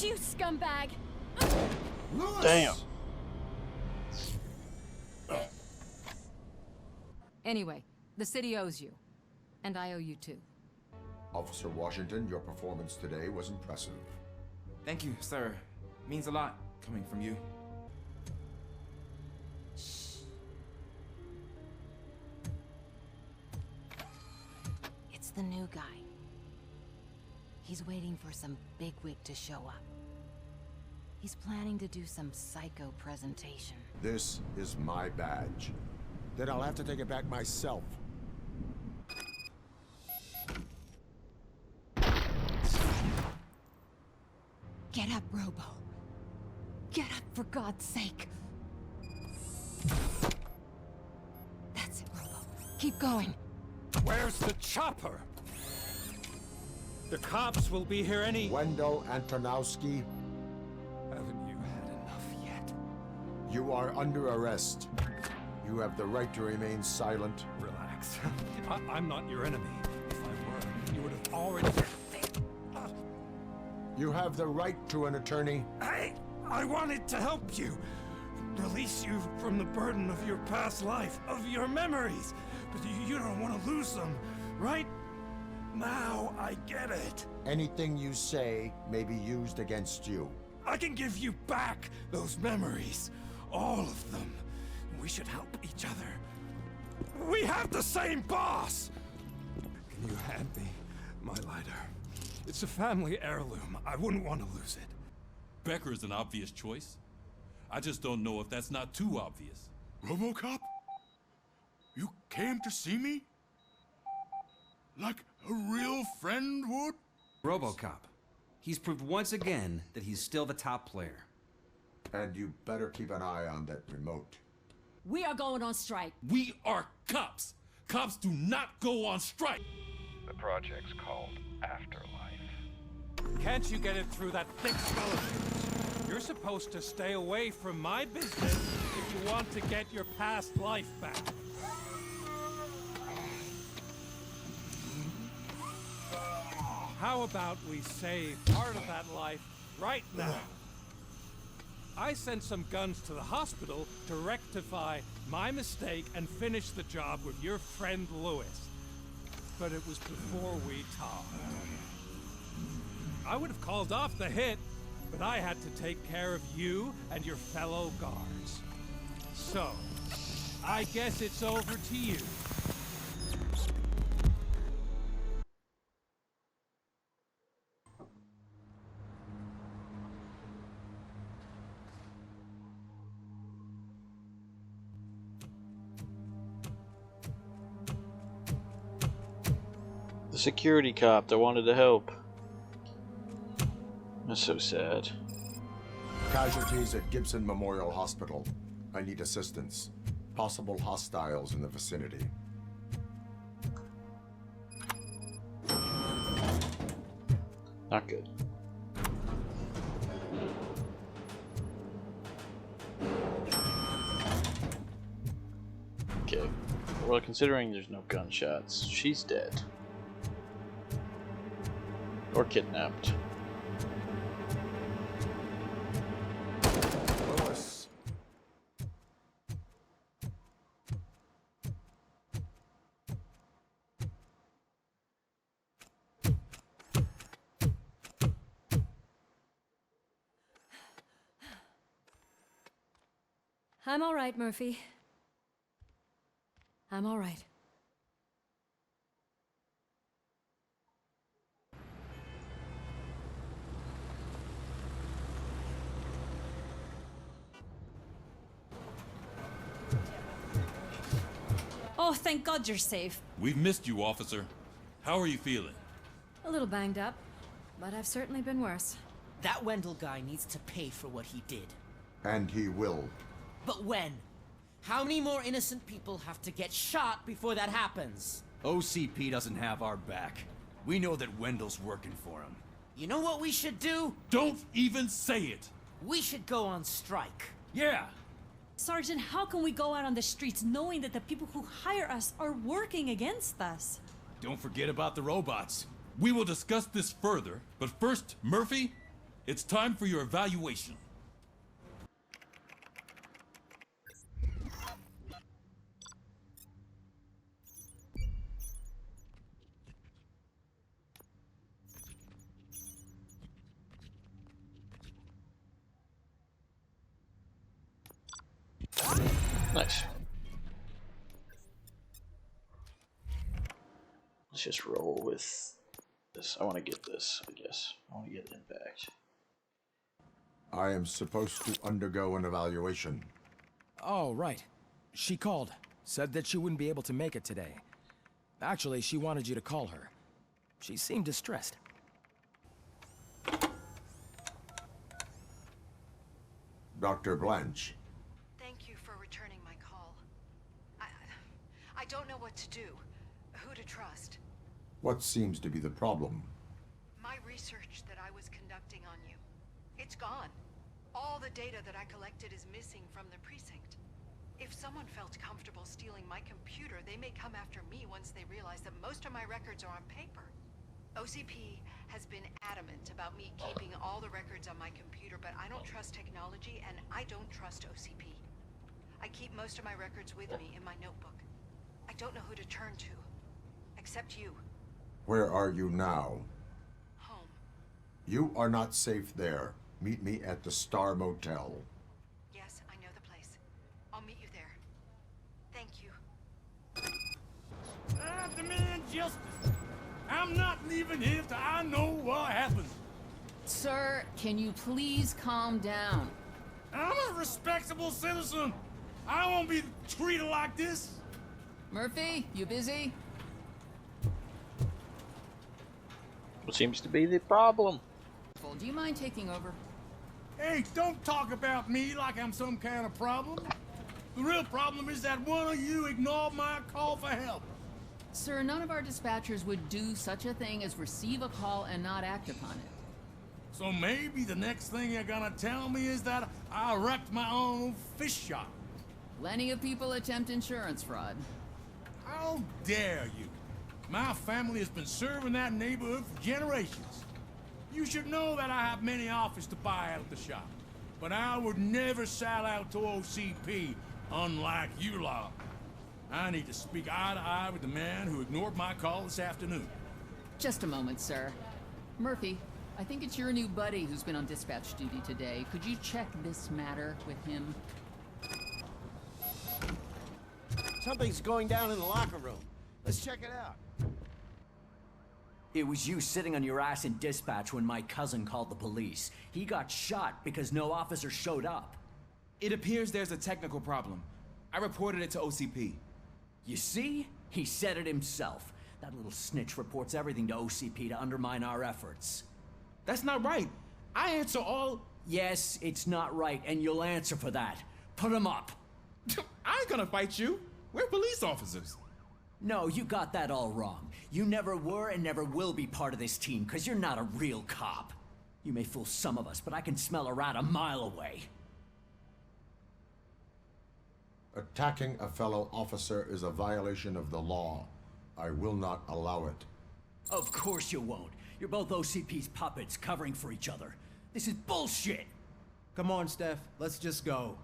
got you, scumbag! Lewis! Damn. Anyway, the city owes you. And I owe you too. Officer Washington, your performance today was impressive. Thank you, sir. Means a lot coming from you. It's the new guy. He's waiting for some bigwig to show up. He's planning to do some psycho presentation. This is my badge. Then I'll have to take it back myself. Get up, Robo. Get up, for God's sake. That's it, Robo. Keep going. Where's the chopper? The cops will be here any... Wendell Antonowski, Haven't you had enough yet? you are under arrest. You have the right to remain silent. Relax. I'm not your enemy. If I were, you would have already... You have the right to an attorney. I wanted to help you. Release you from the burden of your past life, of your memories. But you don't want to lose them, right? Now I get it. Anything you say may be used against you. I can give you back those memories. All of them. We should help each other. We have the same boss! Can you hand me my lighter? It's a family heirloom. I wouldn't want to lose it. Becker's an obvious choice. I just don't know if that's not too obvious. Robocop? You came to see me? Like a real friend would? Robocop. He's proved once again that he's still the top player. And you better keep an eye on that remote. We are going on strike. We are cops. Cops do not go on strike. The project's called Afterlife. Can't you get it through that thick skeleton? You're supposed to stay away from my business if you want to get your past life back. How about we save part of that life right now? I sent some guns to the hospital to rectify my mistake and finish the job with your friend Lewis. But it was before we talked. I would have called off the hit, but I had to take care of you and your fellow guards. So, I guess it's over to you. The security cop that wanted to help. That's so sad. Casualties at Gibson Memorial Hospital. I need assistance. Possible hostiles in the vicinity. Not good. Okay. Well, considering there's no gunshots, she's dead. Or kidnapped. Lewis. I'm all right, Murphy. I'm all right. Oh, thank God you're safe. We've missed you, officer. How are you feeling? A little banged up, but I've certainly been worse. That Wendell guy needs to pay for what he did. And he will. But when? How many more innocent people have to get shot before that happens? OCP doesn't have our back. We know that Wendell's working for him. You know what we should do? Don't even say it! We should go on strike. Yeah! Sergeant, how can we go out on the streets knowing that the people who hire us are working against us? Don't forget about the robots. We will discuss this further, but first, Murphy, It's time for your evaluation. Nice. Let's just roll with this. I want to get this, I guess. I want to get impact. I am supposed to undergo an evaluation. Oh, right. She called. Said that she wouldn't be able to make it today. Actually, she wanted you to call her. She seemed distressed. Dr. Blanche. Thank you for returning my call. I don't know what to do. Who to trust. What seems to be the problem? My research that I was conducting on you. It's gone. All the data that I collected is missing from the precinct. If someone felt comfortable stealing my computer, they may come after me once they realize that most of my records are on paper. OCP has been adamant about me keeping all the records on my computer, but I don't trust technology and I don't trust OCP. I keep most of my records with me in my notebook. I don't know who to turn to, except you. Where are you now? Home. You are not safe there. Meet me at the Star Motel. Yes, I know the place. I'll meet you there. Thank you. I demand justice. I'm not leaving here till I know what happened. Sir, can you please calm down? I'm a respectable citizen. I won't be treated like this. Murphy, you busy? What seems to be the problem? Do you mind taking over? Hey, don't talk about me like I'm some kind of problem. The real problem is that one of you ignored my call for help. Sir, none of our dispatchers would do such a thing as receive a call and not act upon it. So maybe the next thing you're gonna tell me is that I wrecked my own fish shop. Plenty of people attempt insurance fraud. How dare you? My family has been serving that neighborhood for generations. You should know that I have many offers to buy out the shop. But I would never sell out to OCP, unlike you lot. I need to speak eye to eye with the man who ignored my call this afternoon. Just a moment, sir. Murphy, I think it's your new buddy who's been on dispatch duty today. Could you check this matter with him? Something's going down in the locker room. Let's check it out. It was you sitting on your ass in dispatch when my cousin called the police. He got shot because no officer showed up. It appears there's a technical problem. I reported it to OCP. You see? He said it himself. That little snitch reports everything to OCP to undermine our efforts. That's not right. I answer all... Yes, it's not right, and you'll answer for that. Put him up. I ain't gonna fight you. We're police officers. No, you got that all wrong. You never were and never will be part of this team, because you're not a real cop. You may fool some of us, but I can smell a rat a mile away. Attacking a fellow officer is a violation of the law. I will not allow it. Of course you won't. You're both OCP's puppets covering for each other. This is bullshit! Come on, Steph. Let's just go.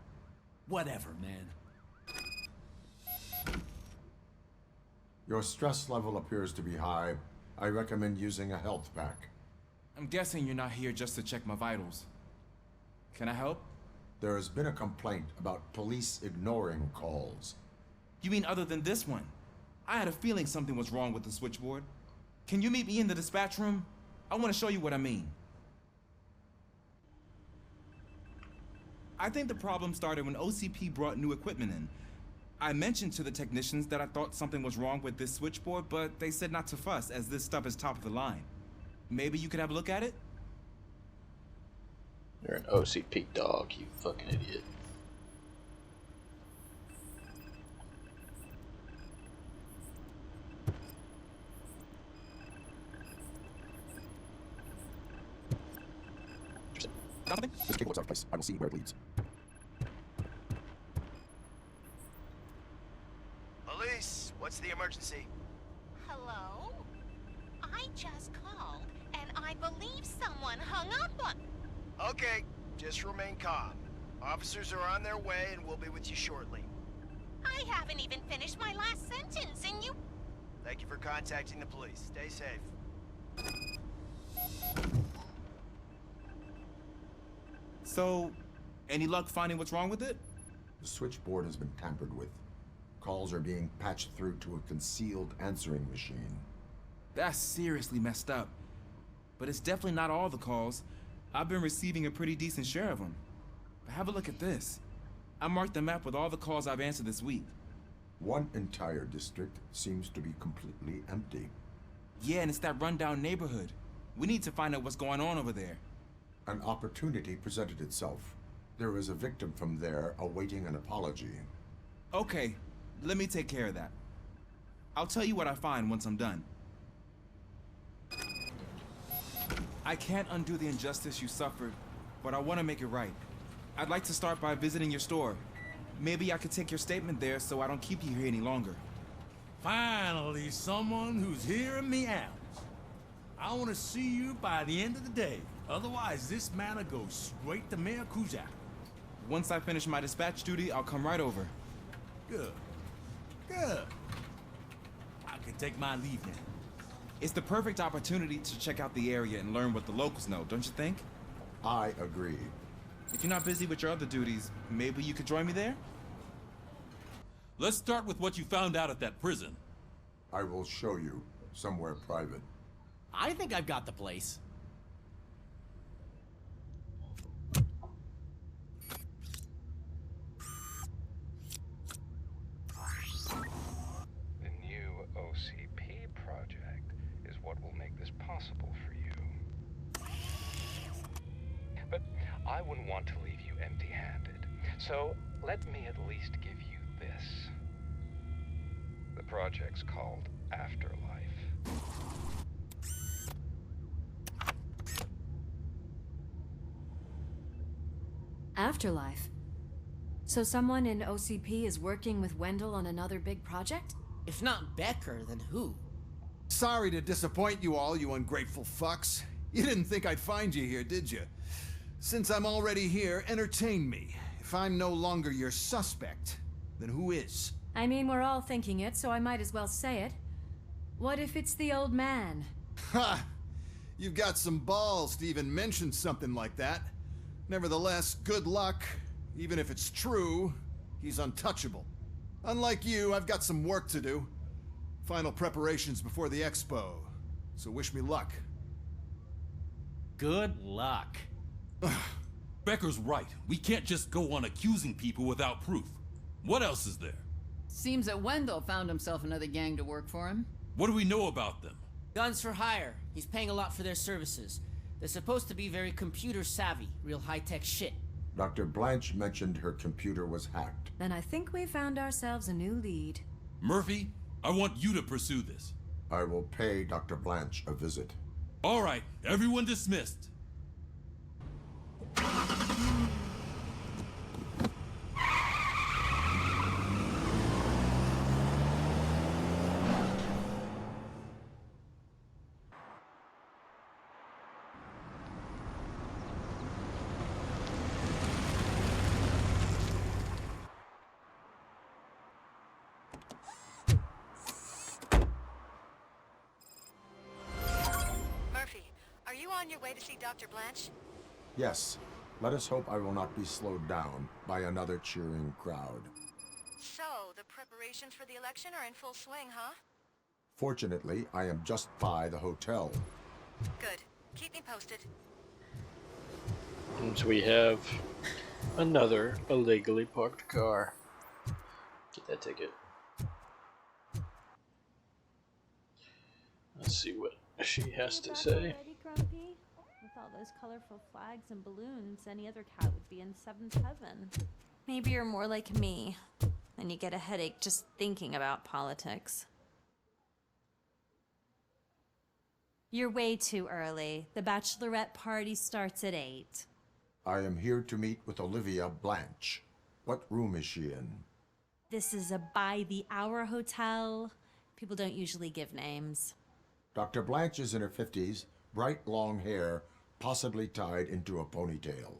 Whatever, man. Your stress level appears to be high. I recommend using a health pack. I'm guessing you're not here just to check my vitals. Can I help? There has been a complaint about police ignoring calls. You mean other than this one? I had a feeling something was wrong with the switchboard. Can you meet me in the dispatch room? I want to show you what I mean. I think the problem started when OCP brought new equipment in. I mentioned to the technicians that I thought something was wrong with this switchboard, but they said not to fuss, as this stuff is top of the line. Maybe you could have a look at it? You're an OCP dog, you fucking idiot. Nothing? This cable looks out of place. I will see where it leads. Police, what's the emergency? Hello? I just called, and I believe someone hung up on... Okay, just remain calm. Officers are on their way and we'll be with you shortly. I haven't even finished my last sentence, and you... Thank you for contacting the police. Stay safe. So, any luck finding what's wrong with it? The switchboard has been tampered with. Calls are being patched through to a concealed answering machine. That's seriously messed up. But it's definitely not all the calls. I've been receiving a pretty decent share of them. But have a look at this. I marked the map with all the calls I've answered this week. One entire district seems to be completely empty. Yeah, and it's that rundown neighborhood. We need to find out what's going on over there. An opportunity presented itself. There is a victim from there awaiting an apology. Okay, let me take care of that. I'll tell you what I find once I'm done. I can't undo the injustice you suffered, but I want to make it right. I'd like to start by visiting your store. Maybe I could take your statement there so I don't keep you here any longer. Finally, someone who's hearing me out. I want to see you by the end of the day. Otherwise, this matter goes straight to Mayor Kuzak. Once I finish my dispatch duty, I'll come right over. Good. Good. I can take my leave now. It's the perfect opportunity to check out the area and learn what the locals know, don't you think? I agree. If you're not busy with your other duties, maybe you could join me there? Let's start with what you found out at that prison. I will show you somewhere private. I think I've got the place. The new OCP project is what will make this possible for you. But I wouldn't want to leave you empty-handed. So let me at least give you this. The project's called Afterlife. Afterlife? So someone in OCP is working with Wendell on another big project? If not Becker, then who? Sorry to disappoint you all, you ungrateful fucks. You didn't think I'd find you here, did you? Since I'm already here, entertain me. If I'm no longer your suspect, then who is? I mean, we're all thinking it, so I might as well say it. What if it's the old man? Ha! You've got some balls to even mention something like that. Nevertheless, good luck. Even if it's true, he's untouchable. Unlike you, I've got some work to do. Final preparations before the expo. So wish me luck. Good luck. Becker's right. We can't just go on accusing people without proof. What else is there? Seems that Wendell found himself another gang to work for him. What do we know about them? Guns for hire. He's paying a lot for their services. They're supposed to be very computer savvy, real high-tech shit. Dr. Blanche mentioned her computer was hacked. Then I think we found ourselves a new lead. Murphy, I want you to pursue this. I will pay Dr. Blanche a visit. All right, everyone dismissed. On your way to see Dr. Blanche? Yes. Let us hope I will not be slowed down by another cheering crowd. So, the preparations for the election are in full swing, huh? Fortunately, I am just by the hotel. Good. Keep me posted. And we have another illegally parked car. Get that ticket. Let's see what she has to say. Grumpy? With all those colorful flags and balloons, any other cat would be in seventh heaven. Maybe you're more like me, and you get a headache just thinking about politics. You're way too early. The bachelorette party starts at 8. I am here to meet with Olivia Blanche. What room is she in? This is a by-the-hour hotel. People don't usually give names. Dr. Blanche is in her 50s, bright long hair, possibly tied into a ponytail.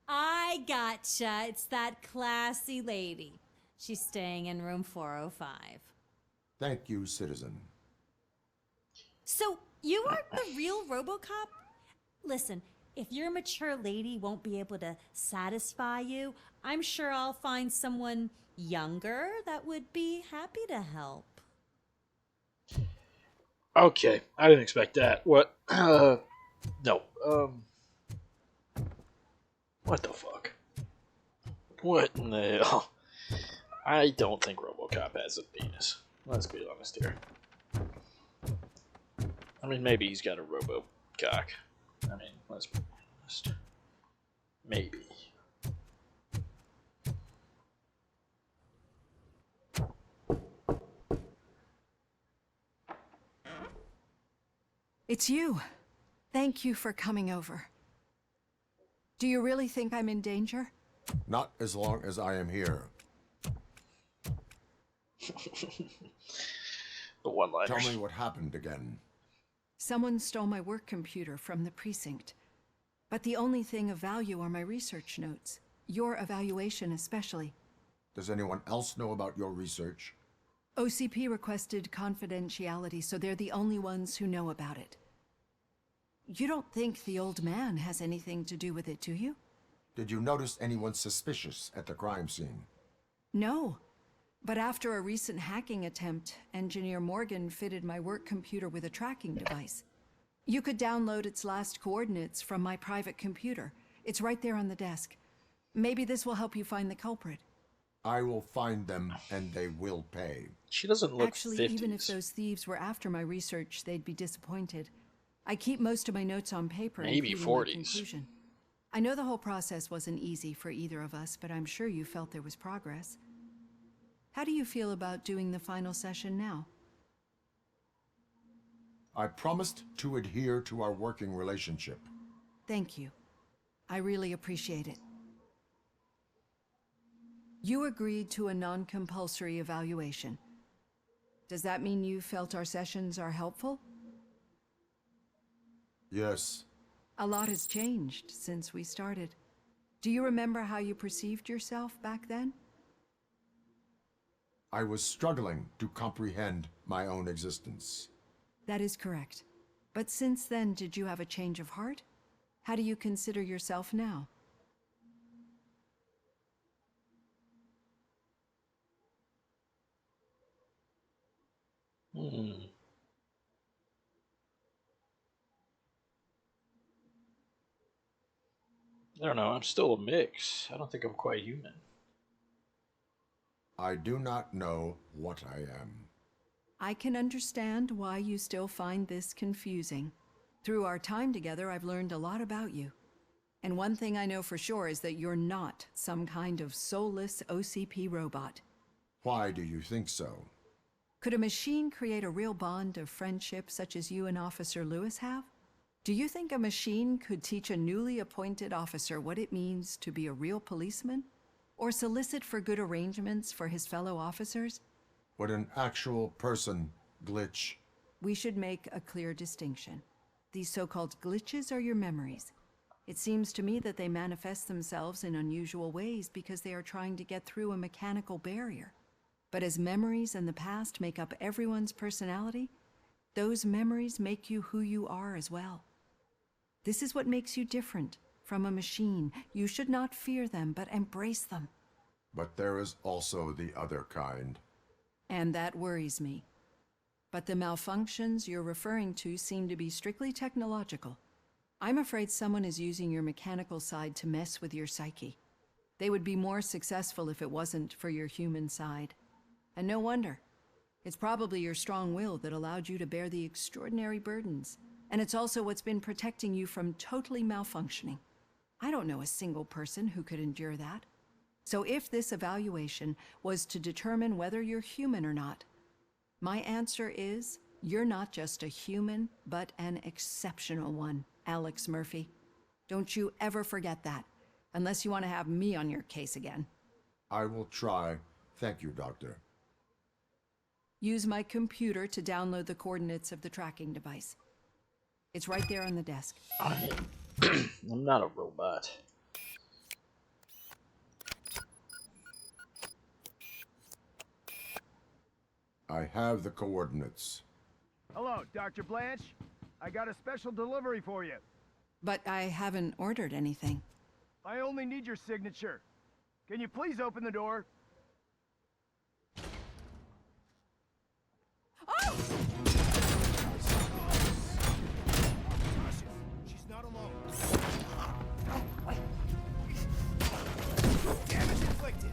I gotcha. It's that classy lady. She's staying in room 405. Thank you, citizen. So, you are the real Robocop? Listen, if your mature lady won't be able to satisfy you, I'm sure I'll find someone younger that would be happy to help. Okay, I didn't expect that. What? No. What the fuck? What in the hell? I don't think Robocop has a penis. Let's be honest here. I mean, maybe he's got a Robocock. I mean, let's be honest. Maybe. It's you. Thank you for coming over. Do you really think I'm in danger? Not as long as I am here. The one-liners. Tell me what happened again. Someone stole my work computer from the precinct. But the only thing of value are my research notes. Your evaluation especially. Does anyone else know about your research? OCP requested confidentiality, so they're the only ones who know about it. You don't think the old man has anything to do with it, do you? Did you notice anyone suspicious at the crime scene? No. But after a recent hacking attempt, Engineer Morgan fitted my work computer with a tracking device. You could download its last coordinates from my private computer. It's right there on the desk. Maybe this will help you find the culprit. I will find them, and they will pay. She doesn't look Actually, 50s. even if those thieves were after my research, they'd be disappointed. I keep most of my notes on paper, Maybe including my 40s. conclusion. I know the whole process wasn't easy for either of us, but I'm sure you felt there was progress. How do you feel about doing the final session now? I promised to adhere to our working relationship. Thank you. I really appreciate it. You agreed to a non-compulsory evaluation. Does that mean you felt our sessions are helpful? Yes. A lot has changed since we started. Do you remember how you perceived yourself back then? I was struggling to comprehend my own existence. That is correct. But since then, did you have a change of heart? How do you consider yourself now? I don't know. I'm still a mix. I don't think I'm quite human. I do not know what I am. I can understand why you still find this confusing. Through our time together, I've learned a lot about you. And one thing I know for sure is that you're not some kind of soulless OCP robot. Why do you think so? Could a machine create a real bond of friendship such as you and Officer Lewis have? Do you think a machine could teach a newly appointed officer what it means to be a real policeman? Or solicit for good arrangements for his fellow officers? Would an actual person glitch? We should make a clear distinction. These so-called glitches are your memories. It seems to me that they manifest themselves in unusual ways because they are trying to get through a mechanical barrier. But as memories in the past make up everyone's personality, those memories make you who you are as well. This is what makes you different from a machine. You should not fear them, but embrace them. But there is also the other kind. And that worries me. But the malfunctions you're referring to seem to be strictly technological. I'm afraid someone is using your mechanical side to mess with your psyche. They would be more successful if it wasn't for your human side. And no wonder. It's probably your strong will that allowed you to bear the extraordinary burdens. And it's also what's been protecting you from totally malfunctioning. I don't know a single person who could endure that. So if this evaluation was to determine whether you're human or not, my answer is you're not just a human, but an exceptional one, Alex Murphy. Don't you ever forget that, unless you want to have me on your case again. I will try. Thank you, Doctor. Use my computer to download the coordinates of the tracking device. It's right there on the desk. I'm not a robot. I have the coordinates. Hello, Dr. Blanche. I got a special delivery for you. But I haven't ordered anything. I only need your signature. Can you please open the door? Oh! She's not alone. Damage inflicted.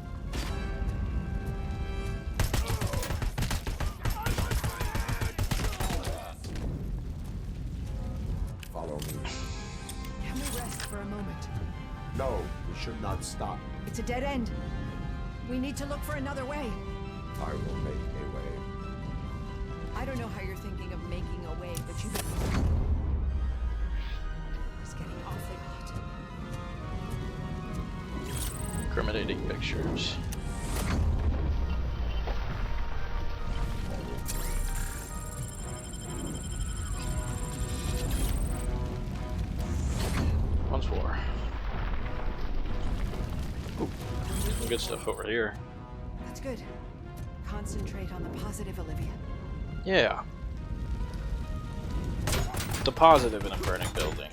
Follow me. Can we rest for a moment? No, we should not stop. It's a dead end. We need to look for another way. I will make a way. I don't know how you're thinking of making a way, but you've been... It's getting awfully hot. Incriminating pictures. One's floor. Ooh, some good stuff over here. That's good. Concentrate on the positive, Olivia. Yeah. The positive in a burning building.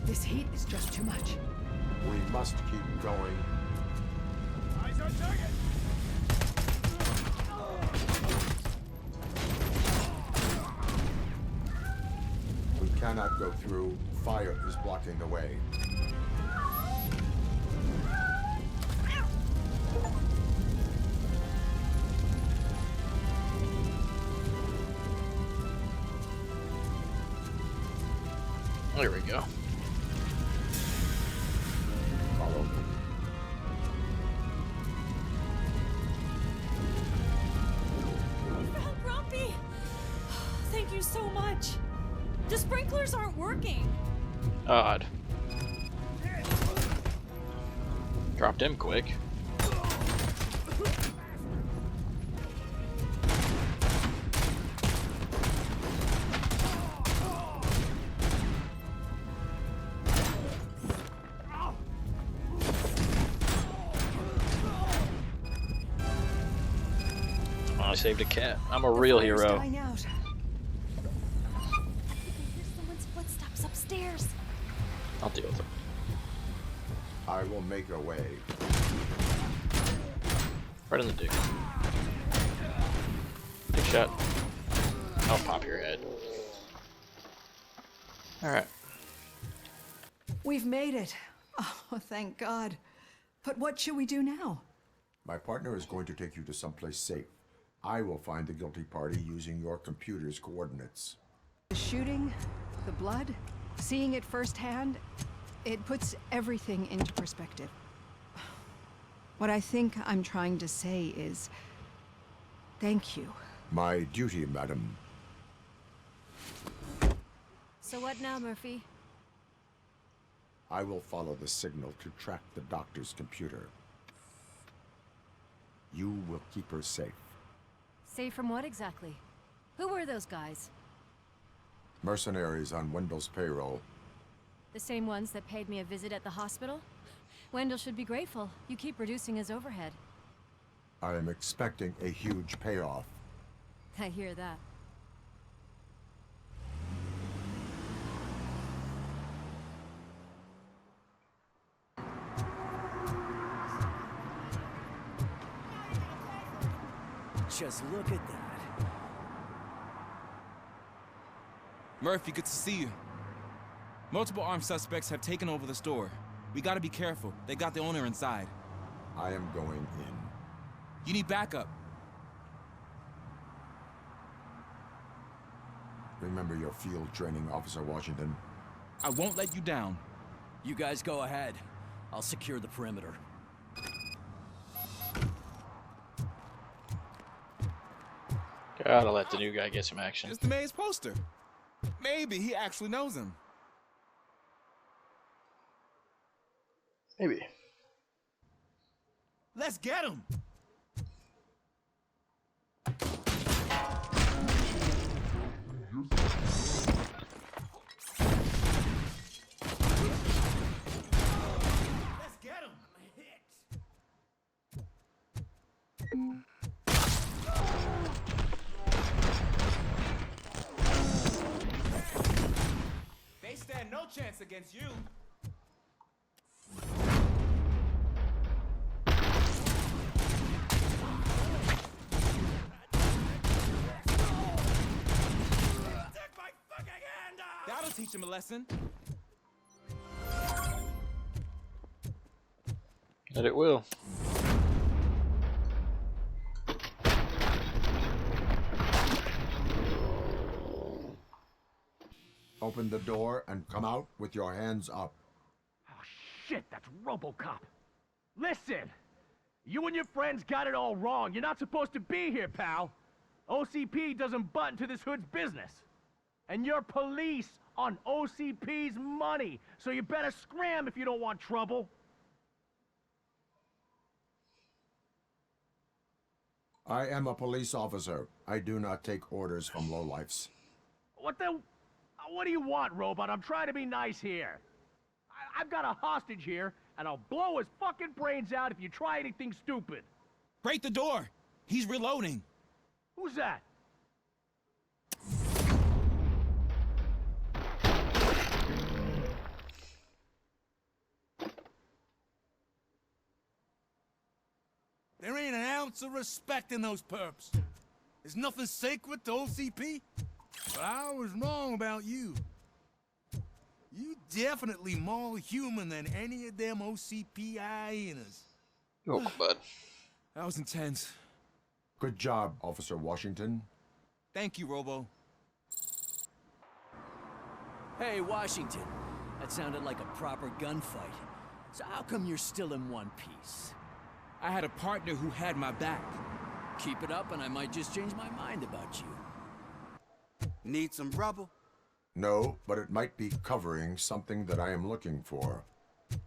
This heat is just too much. We must keep going. Eyes on target. We cannot go through. Fire is blocking the way. There we go. Follow me. We found Grumpy! Thank you so much. The sprinklers aren't working. Odd. Dropped him quick. I saved a cat. I'm a real hero. Dying out. I hear someone's footsteps upstairs. I'll deal with them. I will make a way. Right in the dick. Big shot. I'll pop your head. Alright. We've made it. Oh, thank God. But what should we do now? My partner is going to take you to someplace safe. I will find the guilty party using your computer's coordinates. The shooting, the blood, seeing it firsthand, it puts everything into perspective. What I think I'm trying to say is, thank you. My duty, madam. So what now, Murphy? I will follow the signal to track the doctor's computer. You will keep her safe. Safe from what exactly? Who were those guys? Mercenaries on Wendell's payroll. The same ones that paid me a visit at the hospital? Wendell should be grateful. You keep reducing his overhead. I am expecting a huge payoff. I hear that. Just look at that. Murphy, good to see you. Multiple armed suspects have taken over the store. We gotta be careful. They got the owner inside. I am going in. You need backup. Remember your field training, Officer Washington. I won't let you down. You guys go ahead. I'll secure the perimeter. Gotta let the new guy get some action. It's the mayor's poster. Maybe he actually knows him. Maybe. Let's get him! They stand no chance against you. That'll teach him a lesson. And it will. Open the door and come out with your hands up. Oh, shit, that's Robocop. Listen! You and your friends got it all wrong. You're not supposed to be here, pal. OCP doesn't butt into this hood's business. And you're police on OCP's money, so you better scram if you don't want trouble. I am a police officer. I do not take orders from lowlifes. What do you want, Robot? I'm trying to be nice here. I've got a hostage here, and I'll blow his fucking brains out if you try anything stupid. Break the door. He's reloading. Who's that? There ain't an ounce of respect in those perps. There's nothing sacred to OCP. But I was wrong about you. You definitely more human than any of them OCP hyenas. Oh, bud. That was intense. Good job, Officer Washington. Thank you, Robo. Hey, Washington. That sounded like a proper gunfight. So how come you're still in one piece? I had a partner who had my back. Keep it up and I might just change my mind about you. Need some rubble? No, but it might be covering something that I am looking for.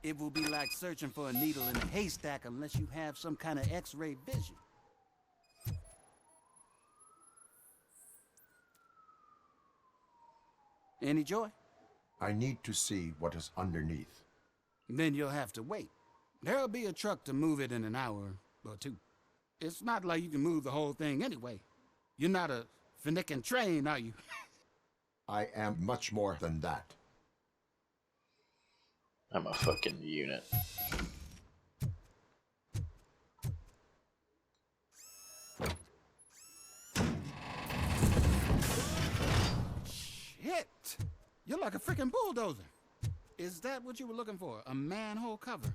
It will be like searching for a needle in a haystack unless you have some kind of X-ray vision. Any joy? I need to see what is underneath. Then you'll have to wait. There'll be a truck to move it in an hour or two. It's not like you can move the whole thing anyway. You're not a Finnegan train, are you? I am much more than that. I'm a fucking unit. Shit! You're like a freaking bulldozer. Is that what you were looking for? A manhole cover?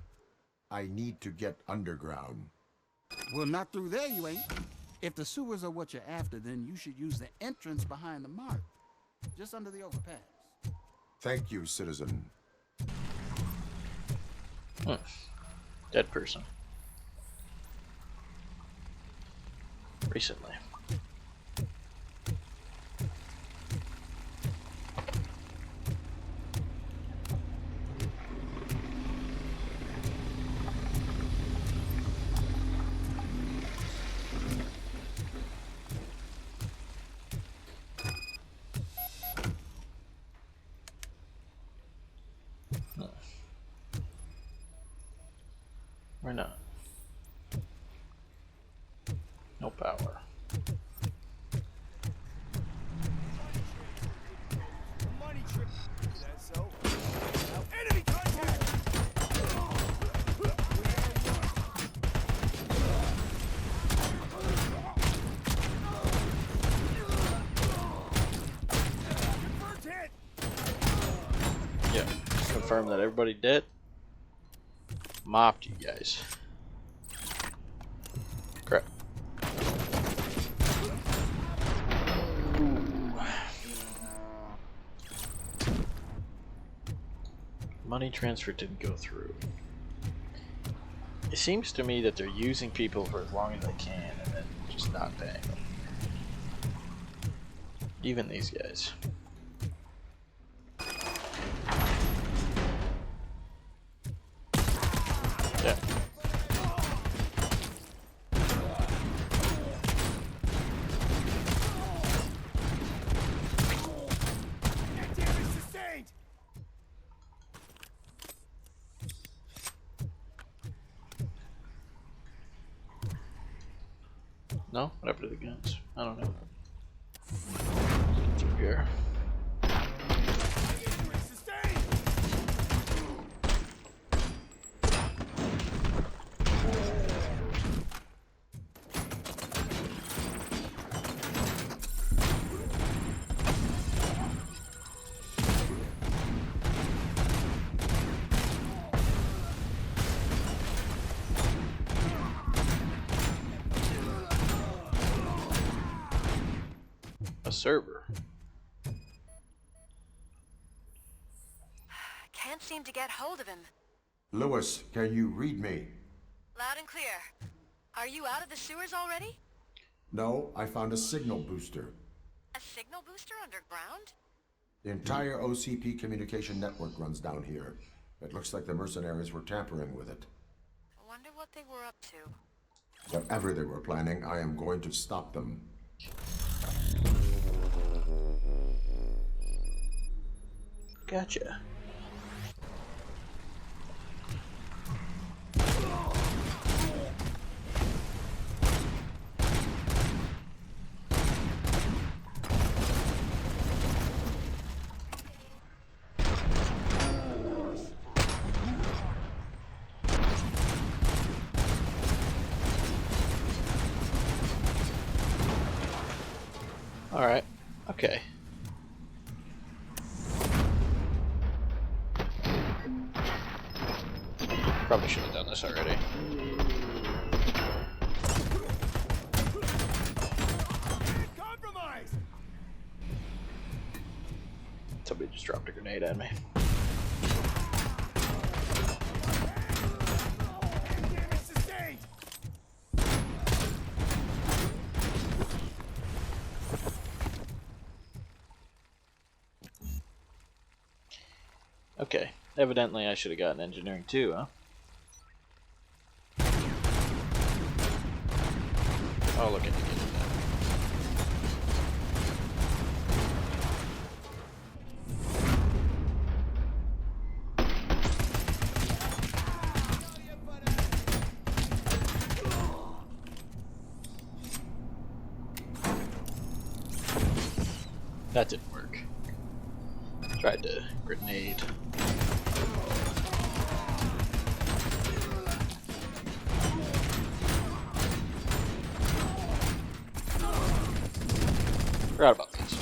I need to get underground. Well, not through there, you ain't. If the sewers are what you're after, then you should use the entrance behind the mark. Just under the overpass. Thank you, citizen. Dead person. Recently. Why not? No power. Money trip. Is that so? Enemy contact! Confirmed hit! Yeah, confirm that everybody dead. Mopped you guys. Crap. Ooh. Money transfer didn't go through. It seems to me that they're using people for as long as they can and then just not paying them. Even these guys. Yeah. Damage sustained! No? Whatever to the guns. I don't know. Through here. A server. Can't seem to get hold of him. Lewis, can you read me? Loud and clear. Are you out of the sewers already? No, I found a signal booster. A signal booster underground? The entire OCP communication network runs down here. It looks like the mercenaries were tampering with it. I wonder what they were up to. Whatever they were planning, I am going to stop them. Gotcha. Alright, okay. Probably should have done this already. Compromise! Somebody just dropped a grenade at me. Okay, evidently I should have gotten engineering too, huh? Oh, look at you getting that. That didn't work. Tried to grenade. Forgot about these.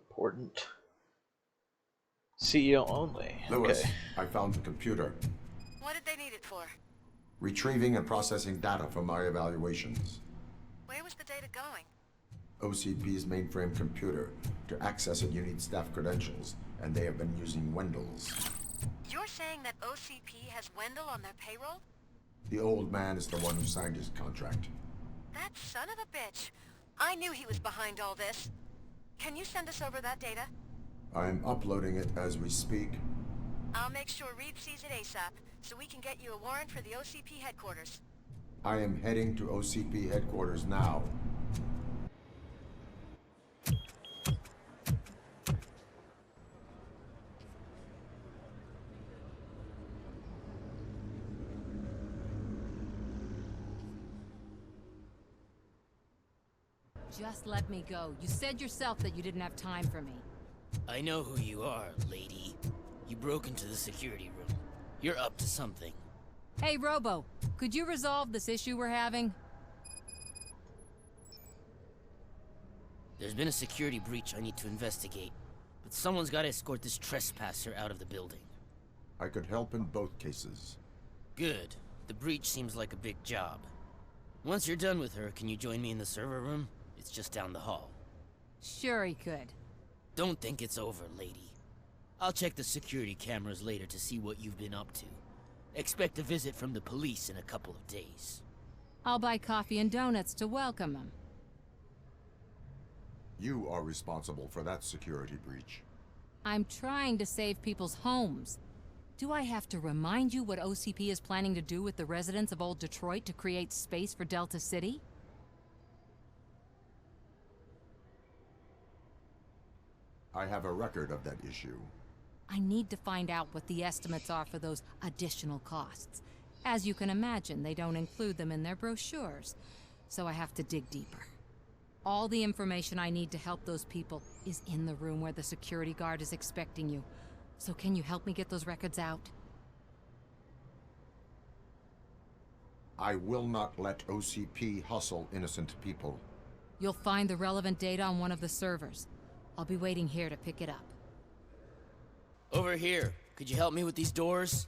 Important. CEO only. Lewis, Okay. I found the computer. What did they need it for? Retrieving and processing data from my evaluations. Where was the data going? OCP's mainframe computer. To access it, you need staff credentials, and they have been using Wendell's. You're saying that OCP has Wendell on their payroll? The old man is the one who signed his contract. That son of a bitch. I knew he was behind all this. Can you send us over that data? I'm uploading it as we speak. I'll make sure Reed sees it ASAP, so we can get you a warrant for the OCP headquarters. I am heading to OCP headquarters now. Just let me go. You said yourself that you didn't have time for me. I know who you are, lady. You broke into the security room. You're up to something. Hey, Robo, could you resolve this issue we're having? There's been a security breach I need to investigate, but someone's got to escort this trespasser out of the building. I could help in both cases. Good. The breach seems like a big job. Once you're done with her, can you join me in the server room? It's just down the hall. Sure he could. Don't think it's over, lady. I'll check the security cameras later to see what you've been up to. Expect a visit from the police in a couple of days. I'll buy coffee and donuts to welcome him. You are responsible for that security breach. I'm trying to save people's homes. Do I have to remind you what OCP is planning to do with the residents of Old Detroit to create space for Delta City? I have a record of that issue. I need to find out what the estimates are for those additional costs. As you can imagine, they don't include them in their brochures, so I have to dig deeper. All the information I need to help those people is in the room where the security guard is expecting you. So can you help me get those records out? I will not let OCP hustle innocent people. You'll find the relevant data on one of the servers. I'll be waiting here to pick it up. Over here. Could you help me with these doors?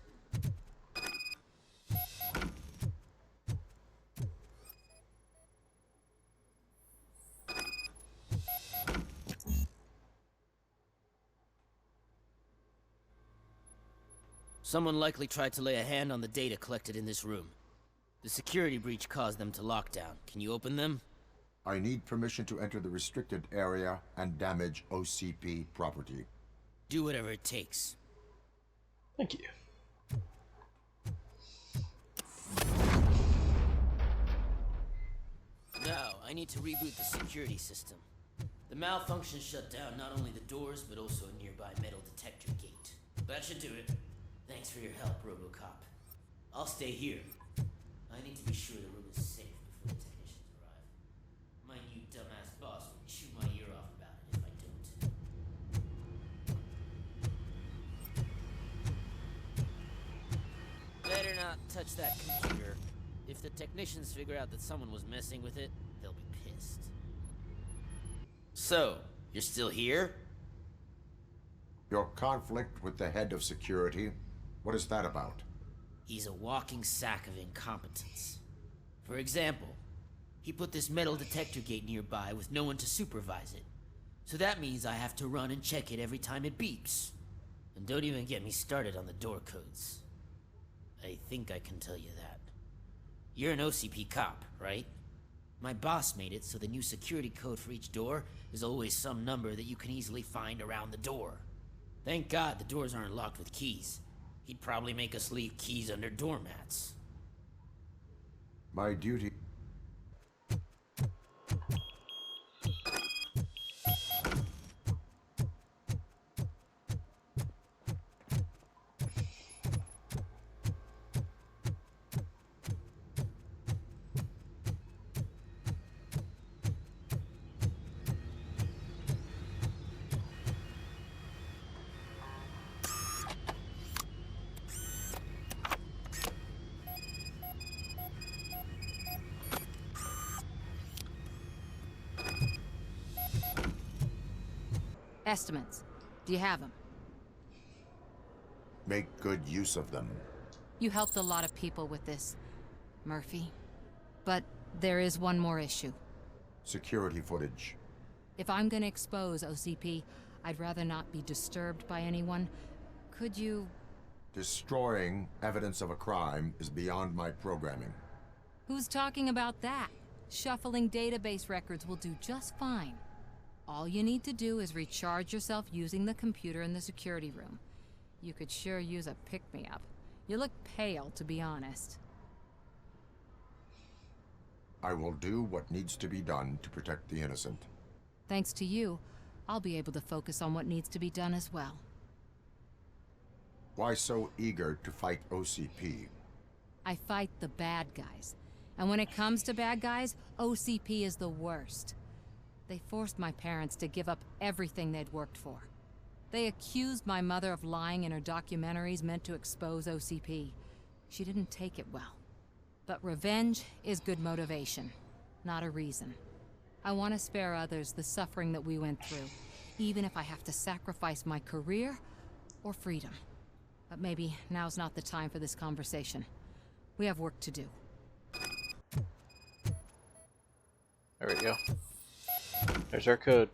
Someone likely tried to lay a hand on the data collected in this room. The security breach caused them to lock down. Can you open them? I need permission to enter the restricted area and damage OCP property. Do whatever it takes. Thank you. Now, I need to reboot the security system. The malfunction shut down not only the doors, but also a nearby metal detector gate. That should do it. Thanks for your help, Robocop. I'll stay here. I need to be sure the room is safe before the technicians arrive. My new dumbass boss will chew my ear off about it if I don't. Better not touch that computer. If the technicians figure out that someone was messing with it, they'll be pissed. So, you're still here? Your conflict with the head of security, what is that about? He's a walking sack of incompetence. For example, he put this metal detector gate nearby with no one to supervise it. So that means I have to run and check it every time it beeps. And don't even get me started on the door codes. I think I can tell you that. You're an OCP cop, right? My boss made it so the new security code for each door is always some number that you can easily find around the door. Thank God the doors aren't locked with keys. He'd probably make us leave keys under doormats. My duty... Estimates. Do you have them? Make good use of them. You helped a lot of people with this, Murphy. But there is one more issue. Security footage. If I'm gonna expose OCP, I'd rather not be disturbed by anyone. Could you... Destroying evidence of a crime is beyond my programming. Who's talking about that? Shuffling database records will do just fine. All you need to do is recharge yourself using the computer in the security room. You could sure use a pick-me-up. You look pale, to be honest. I will do what needs to be done to protect the innocent. Thanks to you, I'll be able to focus on what needs to be done as well. Why so eager to fight OCP? I fight the bad guys. And when it comes to bad guys, OCP is the worst. They forced my parents to give up everything they'd worked for. They accused my mother of lying in her documentaries meant to expose OCP. She didn't take it well. But revenge is good motivation, not a reason. I want to spare others the suffering that we went through, even if I have to sacrifice my career or freedom. But maybe now's not the time for this conversation. We have work to do. There we go. There's our code.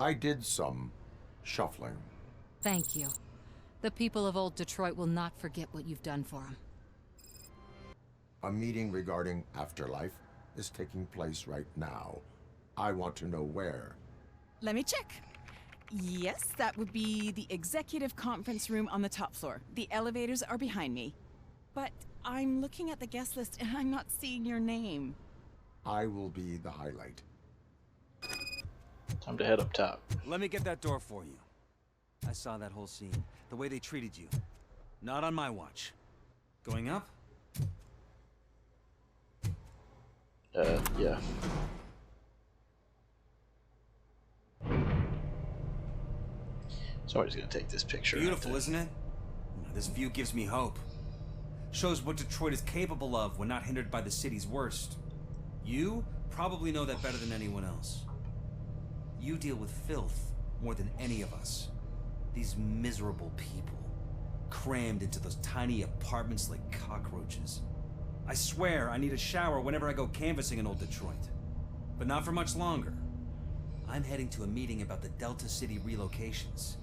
I did some shuffling. Thank you. The people of old Detroit will not forget what you've done for them. A meeting regarding afterlife is taking place right now. I want to know where. Let me check. Yes, that would be the executive conference room on the top floor. The elevators are behind me. But I'm looking at the guest list and I'm not seeing your name. I will be the highlight. Time to head up top. Let me get that door for you. I saw that whole scene. The way they treated you. Not on my watch. Going up? Yeah. Somebody's gonna take this picture. Beautiful, isn't it? This view gives me hope. Shows what Detroit is capable of when not hindered by the city's worst. You probably know that better than anyone else. You deal with filth more than any of us. These miserable people, crammed into those tiny apartments like cockroaches. I swear I need a shower whenever I go canvassing in old Detroit. But not for much longer. I'm heading to a meeting about the Delta City relocations,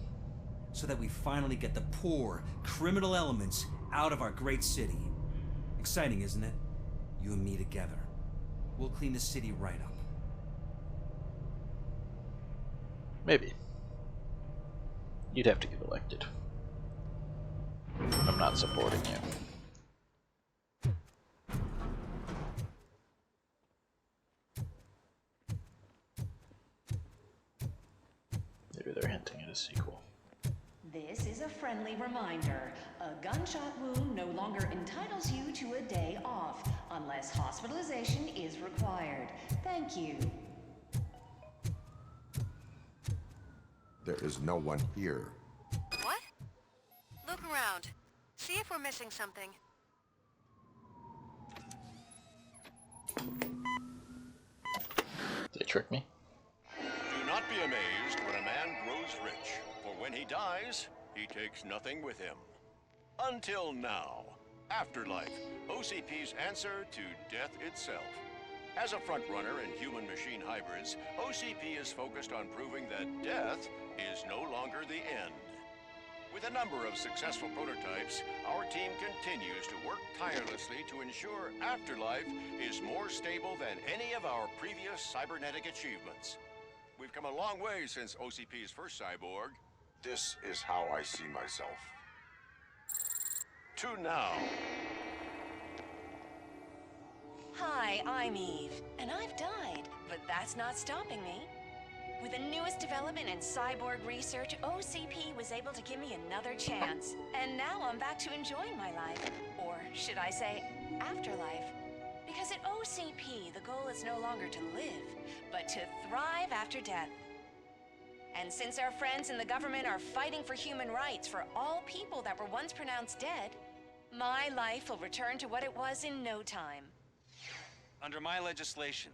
so that we finally get the poor, criminal elements out of our great city. Exciting, isn't it? You and me together. We'll clean the city right up. Maybe. You'd have to get elected. I'm not supporting you. Maybe they're hinting at a sequel. This is a friendly reminder. A gunshot wound no longer entitles you to a day off, unless hospitalization is required. Thank you. There is no one here. What? Look around. See if we're missing something. They trick me? Do not be amazed when a man grows rich, for when he dies, he takes nothing with him. Until now. Afterlife, OCP's answer to death itself. As a frontrunner in human-machine hybrids, OCP is focused on proving that death is no longer the end. With a number of successful prototypes, our team continues to work tirelessly to ensure Afterlife is more stable than any of our previous cybernetic achievements. We've come a long way since OCP's first cyborg. This is how I see myself. To now. Hi, I'm Eve, and I've died, but that's not stopping me. With the newest development in cyborg research, OCP was able to give me another chance. And now I'm back to enjoying my life. Or should I say, afterlife. Because at OCP, the goal is no longer to live, but to thrive after death. And since our friends in the government are fighting for human rights for all people that were once pronounced dead, my life will return to what it was in no time. Under my legislation,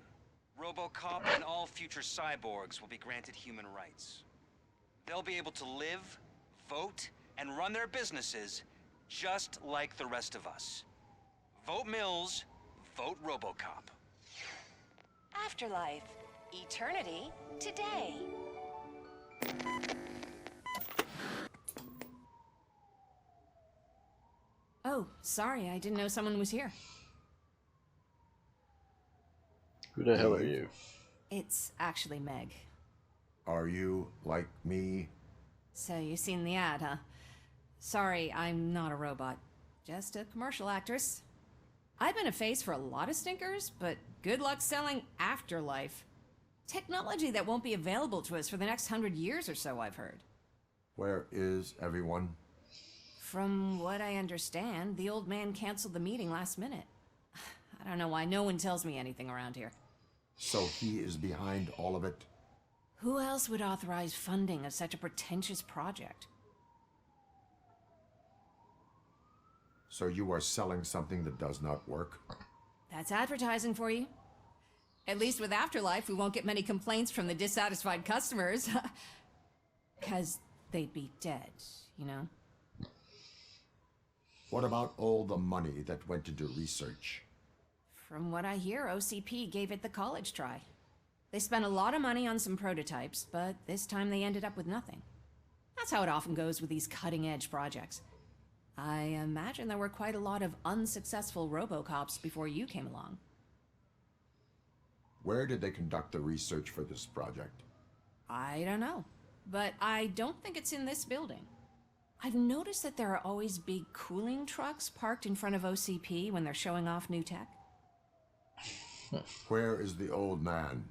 Robocop and all future cyborgs will be granted human rights. They'll be able to live, vote, and run their businesses just like the rest of us. Vote Mills, vote Robocop. Afterlife. Eternity today. Oh, sorry, I didn't know someone was here. Who the hell are you? It's actually Meg. Are you like me? So you've seen the ad, huh? Sorry, I'm not a robot. Just a commercial actress. I've been a face for a lot of stinkers, but good luck selling Afterlife. Technology that won't be available to us for the next 100 years or so, I've heard. Where is everyone? From what I understand, the old man canceled the meeting last minute. I don't know why no one tells me anything around here. So he is behind all of it? Who else would authorize funding of such a pretentious project? So you are selling something that does not work? That's advertising for you. At least with Afterlife, we won't get many complaints from the dissatisfied customers. Because they'd be dead, you know? What about all the money that went into research? From what I hear, OCP gave it the college try. They spent a lot of money on some prototypes, but this time they ended up with nothing. That's how it often goes with these cutting-edge projects. I imagine there were quite a lot of unsuccessful Robocops before you came along. Where did they conduct the research for this project? I don't know, but I don't think it's in this building. I've noticed that there are always big cooling trucks parked in front of OCP when they're showing off new tech. Where is the old man?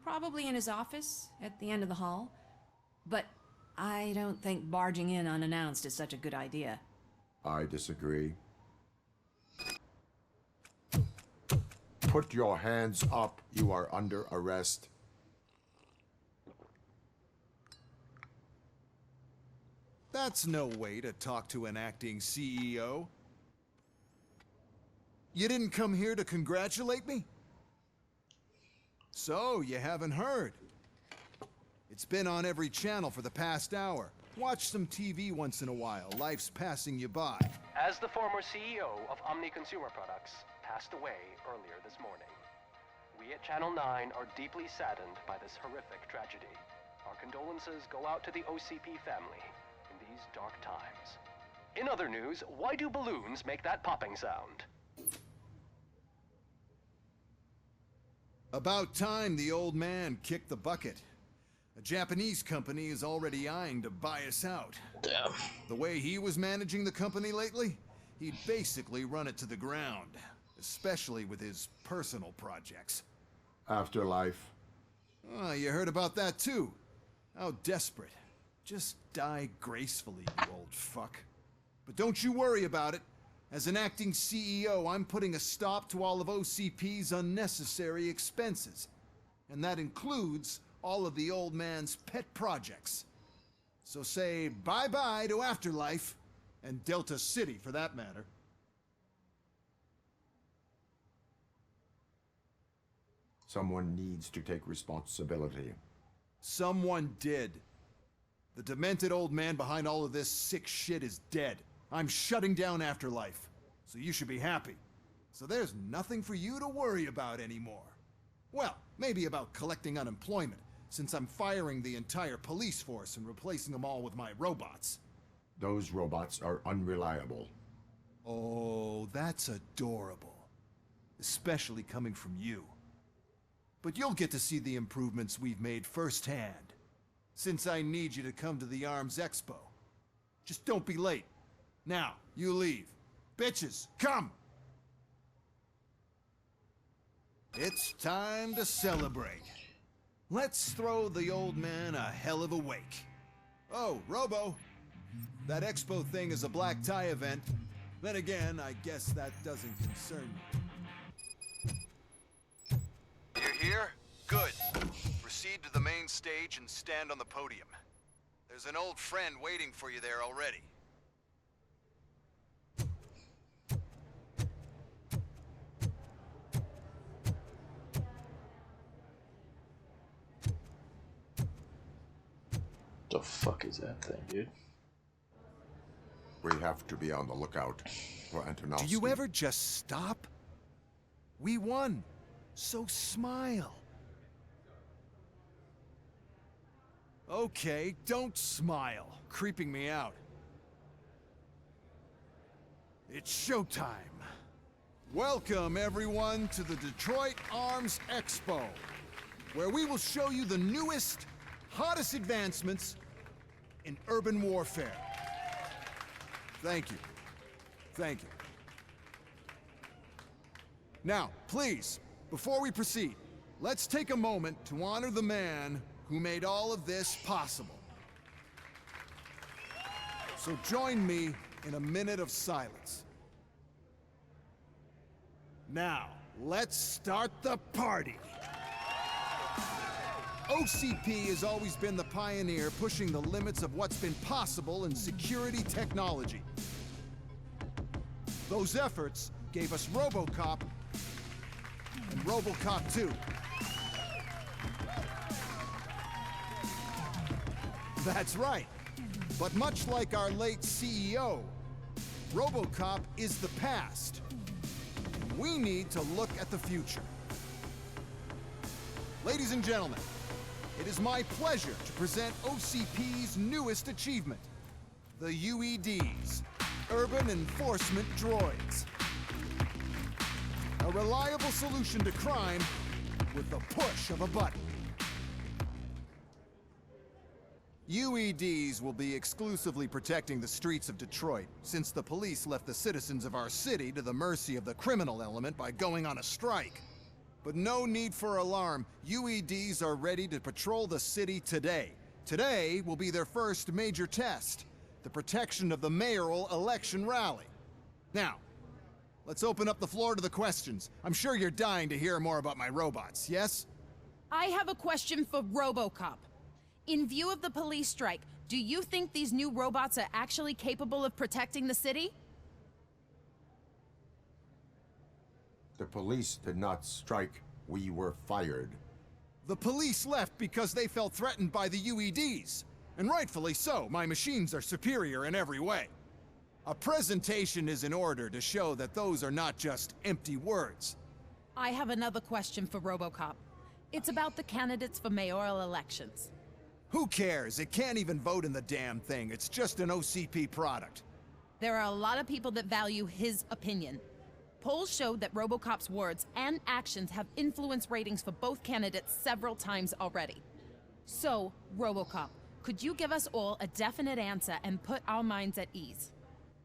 Probably in his office, at the end of the hall. But I don't think barging in unannounced is such a good idea. I disagree. Put your hands up. You are under arrest. That's no way to talk to an acting CEO. You didn't come here to congratulate me? So, you haven't heard. It's been on every channel for the past hour. Watch some TV once in a while. Life's passing you by. As the former CEO of Omni Consumer Products passed away earlier this morning, we at Channel 9 are deeply saddened by this horrific tragedy. Our condolences go out to the OCP family in these dark times. In other news, why do balloons make that popping sound? About time the old man kicked the bucket. A Japanese company is already eyeing to buy us out. Damn. The way he was managing the company lately, he'd basically run it to the ground. Especially with his personal projects. Afterlife. Oh, you heard about that too. How desperate. Just die gracefully, you old fuck. But don't you worry about it. As an acting CEO, I'm putting a stop to all of OCP's unnecessary expenses. And that includes all of the old man's pet projects. So say bye-bye to Afterlife, and Delta City for that matter. Someone needs to take responsibility. Someone did. The demented old man behind all of this sick shit is dead. I'm shutting down Afterlife, so you should be happy. So there's nothing for you to worry about anymore. Well, maybe about collecting unemployment, since I'm firing the entire police force and replacing them all with my robots. Those robots are unreliable. Oh, that's adorable. Especially coming from you. But you'll get to see the improvements we've made firsthand, since I need you to come to the ARMS Expo. Just don't be late. Now, you leave. Bitches, come! It's time to celebrate. Let's throw the old man a hell of a wake. Oh, Robo, that expo thing is a black tie event. Then again, I guess that doesn't concern you. You're here? Good. Proceed to the main stage and stand on the podium. There's an old friend waiting for you there already. The fuck is that thing, dude? We have to be on the lookout for Antonovsky. Do you ever just stop? We won, so smile. Okay, don't smile. Creeping me out. It's showtime. Welcome, everyone, to the Detroit Arms Expo, where we will show you the newest, hottest advancements in urban warfare. Thank you. Thank you. Now, please, before we proceed, let's take a moment to honor the man who made all of this possible. So join me in a minute of silence. Now, let's start the party. OCP has always been the pioneer pushing the limits of what's been possible in security technology. Those efforts gave us Robocop and Robocop 2. That's right. But much like our late CEO, Robocop is the past. We need to look at the future. Ladies and gentlemen, it is my pleasure to present OCP's newest achievement, the UEDs, Urban Enforcement Droids. A reliable solution to crime with the push of a button. UEDs will be exclusively protecting the streets of Detroit, since the police left the citizens of our city to the mercy of the criminal element by going on a strike. But no need for alarm. UEDs are ready to patrol the city today. Today will be their first major test, the protection of the mayoral election rally. Now, let's open up the floor to the questions. I'm sure you're dying to hear more about my robots, yes? I have a question for Robocop. In view of the police strike, do you think these new robots are actually capable of protecting the city? The police did not strike. We were fired. The police left because they felt threatened by the UEDs. And rightfully so. My machines are superior in every way. A presentation is in order to show that those are not just empty words. I have another question for Robocop. It's about the candidates for mayoral elections. Who cares? It can't even vote in the damn thing. It's just an OCP product. There are a lot of people that value his opinion. Polls showed that Robocop's words and actions have influenced ratings for both candidates several times already. So, Robocop, could you give us all a definite answer and put our minds at ease?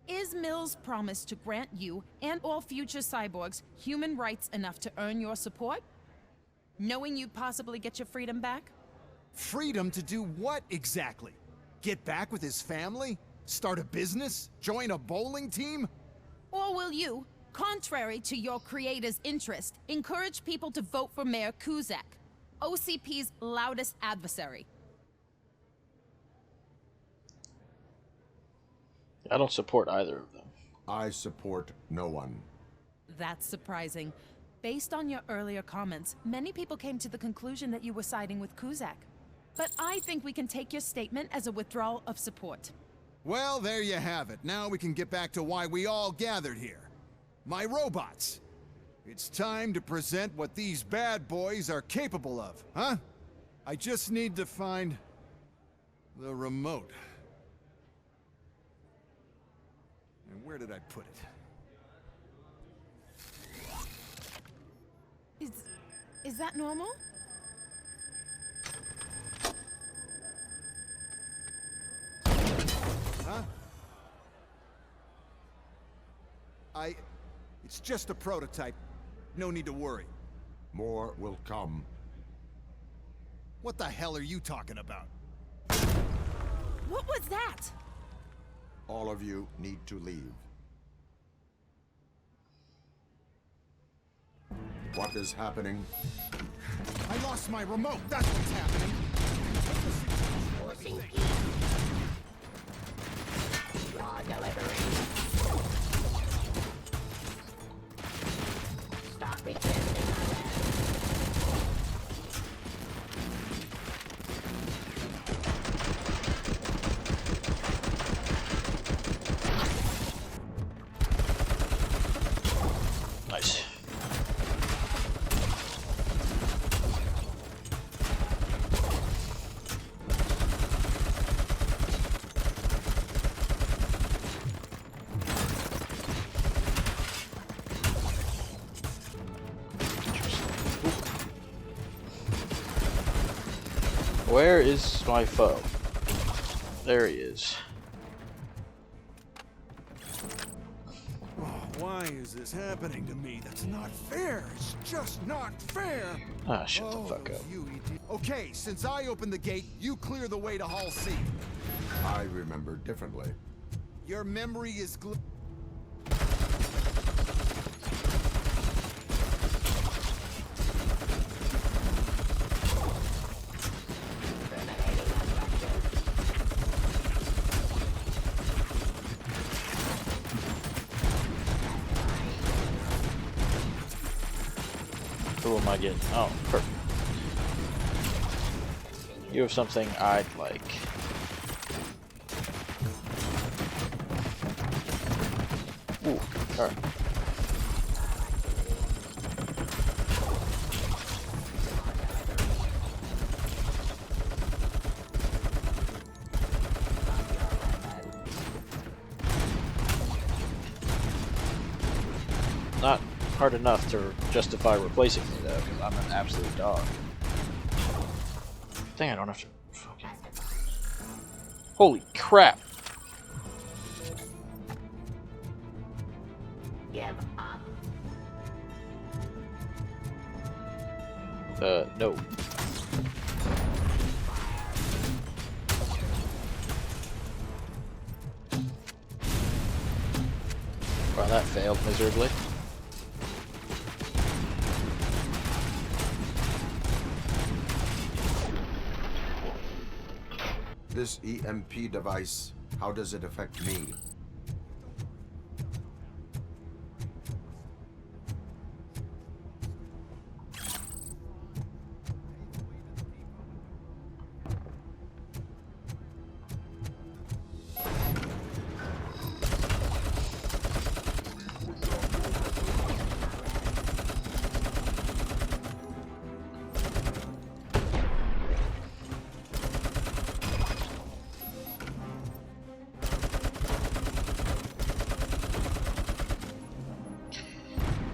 Is Mills' promise to grant you and all future cyborgs human rights enough to earn your support? Knowing you'd possibly get your freedom back? Freedom to do what exactly? Get back with his family? Start a business? Join a bowling team? Or will you, contrary to your creator's interest, encourage people to vote for Mayor Kuzak, OCP's loudest adversary? I don't support either of them. I support no one. That's surprising. Based on your earlier comments, many people came to the conclusion that you were siding with Kuzak. But I think we can take your statement as a withdrawal of support. Well, there you have it. Now we can get back to why we all gathered here. My robots. It's time to present what these bad boys are capable of, huh? I just need to find the remote. And where did I put it? Is that normal? Huh? It's just a prototype. No need to worry. More will come. What the hell are you talking about? What was that? All of you need to leave. What is happening? I lost my remote. That's what's happening. Raw delivery. Stop resisting Nice. Where is my foe? There he is. Why is this happening to me? That's not fair. It's just not fair. Ah, shut the fuck up. Okay, since I opened the gate, you clear the way to Hall C. I remember differently. Your memory is Who am I getting? Oh, perfect. You have something I'd like. Ooh, alright. hard enough to justify replacing me, though, because I'm an absolute dog. Dang, I don't have to fucking... Holy crap! Give up. No. Wow, that failed miserably. This EMP device, how does it affect me?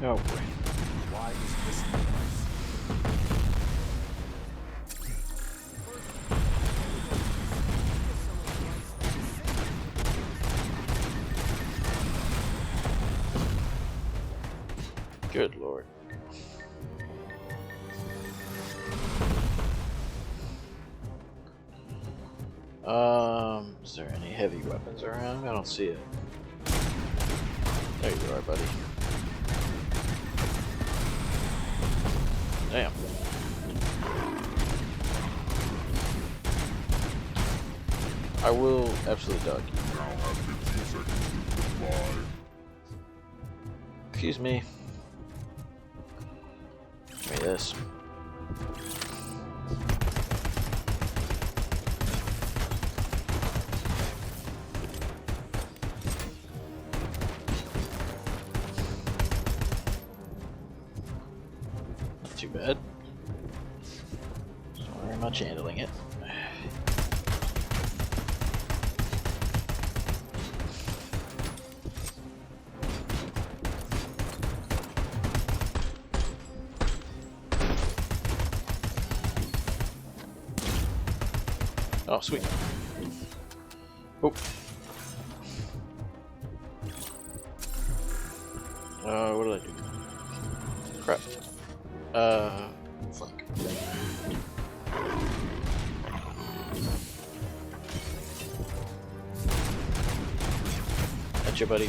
Oh boy. Why is this device? Good lord. Is there any heavy weapons around? I don't see it. There you are, buddy. Damn. I will absolutely dog you. Excuse me. Give me this. Not too bad. Not very much handling it. Oh, sweet. Oh. What did I do? Crap. Fuck. Gotcha, buddy.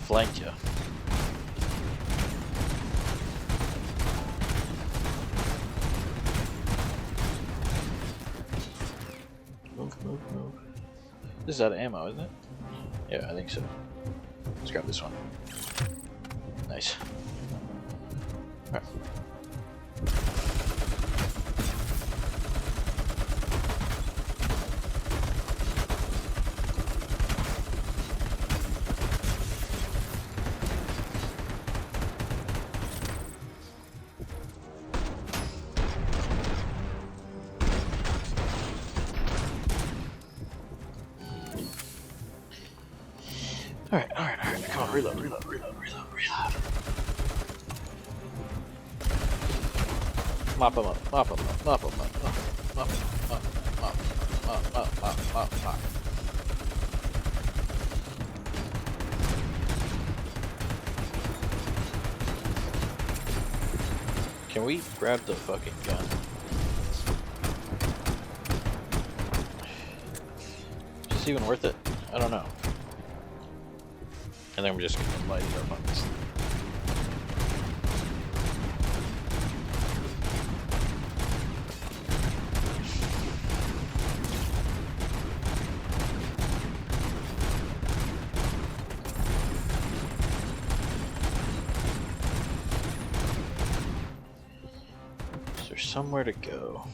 Flanked ya. Move. This is out of ammo, isn't it? Yeah, I think so. Let's grab this one. Nice. Alright. Alright. Come on, reload. Mop him up. Mop. Can we grab the fucking gun? Is this even worth it? I don't know. And then we're just gonna light it up on this. Is there somewhere to go?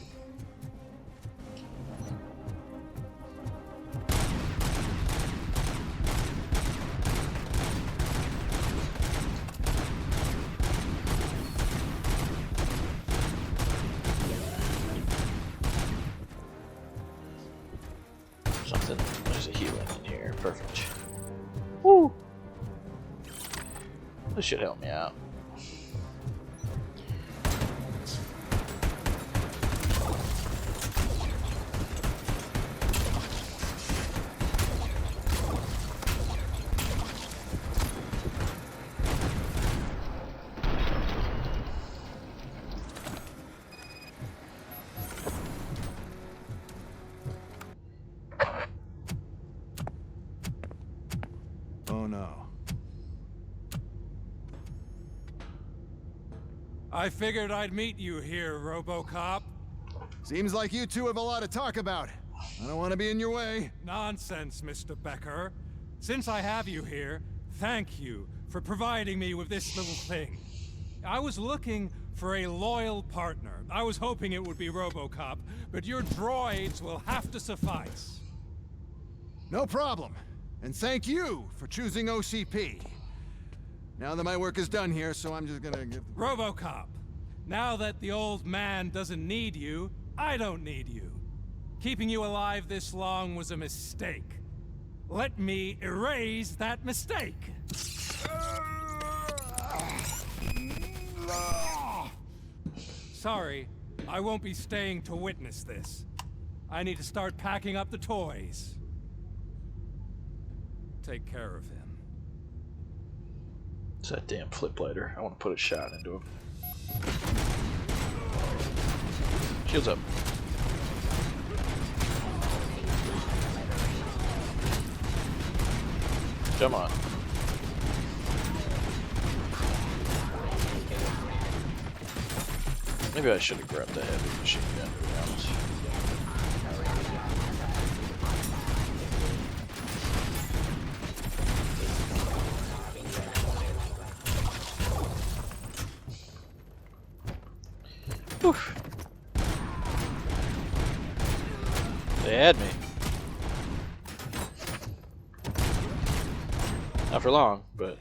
Something. There's a healing in here. Perfect. Woo! This should help me out. Oh no. I figured I'd meet you here, Robocop. Seems like you two have a lot to talk about. I don't want to be in your way. Nonsense, Mr. Becker. Since I have you here, thank you for providing me with this little thing. I was looking for a loyal partner. I was hoping it would be Robocop, but your droids will have to suffice. No problem. And thank you for choosing OCP. Now that my work is done here, so I'm just gonna give... Robocop, now that the old man doesn't need you, I don't need you. Keeping you alive this long was a mistake. Let me erase that mistake. Sorry, I won't be staying to witness this. I need to start packing up the toys. Take care of him. It's that damn flip lighter. I want to put a shot into him. Shields up. Come on. Maybe I should have grabbed the heavy machine gun, to be honest. Oof. They had me. Not for long, but...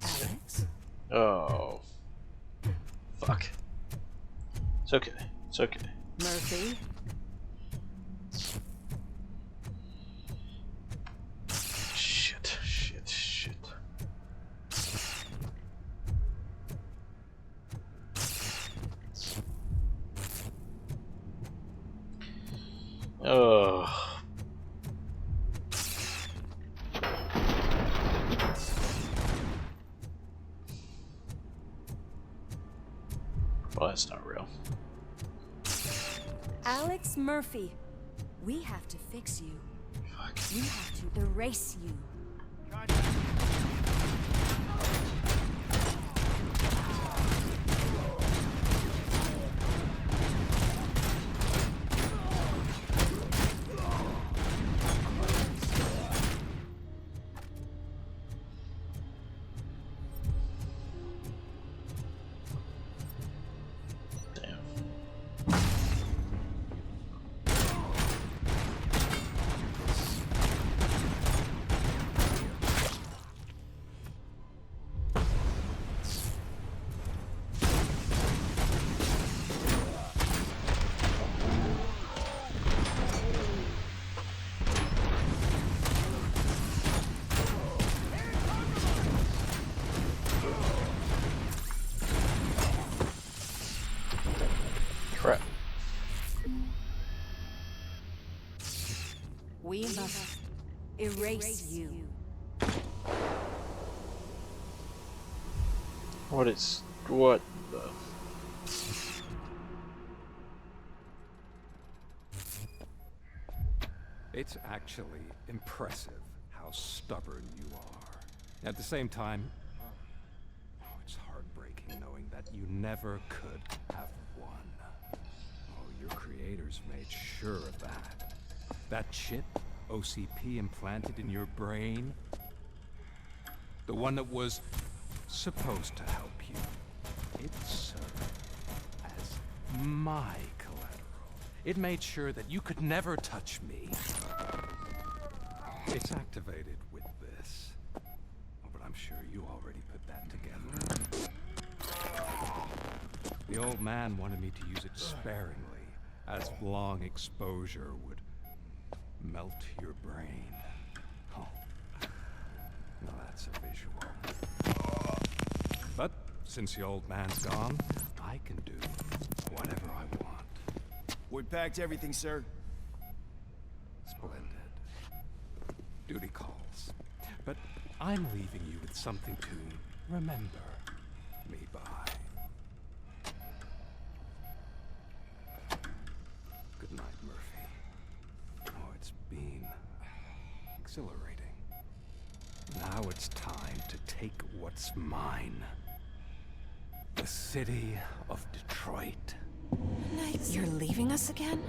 Alex? Oh. Fuck. It's okay. It's okay. Murphy? Shit, shit, shit. Oh. Well, that's not real. Alex Murphy, we have to fix you. Fuck. We have to erase you. Crap. We must erase you. What is... what the... It's actually impressive how stubborn you are. At the same time, it's heartbreaking knowing that you never could have won. Oh, your creators made sure of that. That chip OCP implanted in your brain, the one that was supposed to help you, it served as my collateral. It made sure that you could never touch me. It's activated with this. Oh, but I'm sure you already put that together. The old man wanted me to use it sparingly, as long exposure would melt your brain. Oh, that's a visual. But since the old man's gone, I can do whatever I want. We packed everything, sir. Splendid. Duty calls. But I'm leaving you with something to remember me by. Good night, Murphy. Oh, it's been exhilarating. Now it's time to take what's mine. The city of Detroit. You're leaving us again?